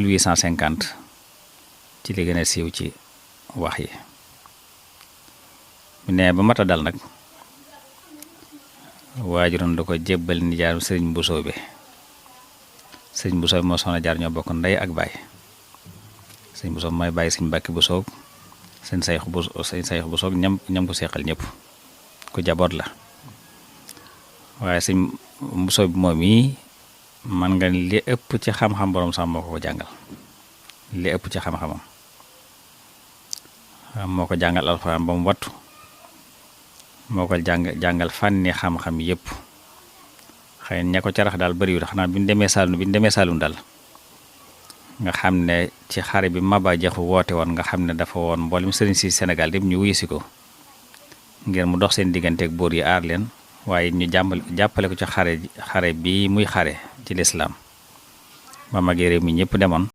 1850 ci li gën a siiw ci wax yi. mu ne ba mata dal nag waajuram da ko jébbal nijaaram sëriñ Mbusoobe. sëriñ Mbusoobe moo soxna jaar ñoo bokk ndey ak baay. sëriñ Mbusoobe mooy bàyyi sëriñ Mbàkke Busoog sëriñ Sayxu Busoog ñam ko seqal ñëpp ku jaboot la. waaye sëriñ Mbusoobe moom yi man nga li ëpp ci xam-xam borom sax moo ko jàngal. li ëpp ci xam-xamam moo ko jàngal alxuraan ba mu wattu. moo ko jàngal fànni xam-xam yëpp. xëy na ña ko carax daal bëriwul xanaa bi ñu demee Saalum daal nga xam ne ci xare bi Maba Jaxu woote woon nga xam ne dafa woon mboolem sëriñ si Sénégal yëpp ñu wuyu si ko ngir mu dox seen digganteeg buur yi aar leen waaye ñu jàppale ko ci xare bi muy xare ci lislaam ba magee réew mi ñëpp demoon.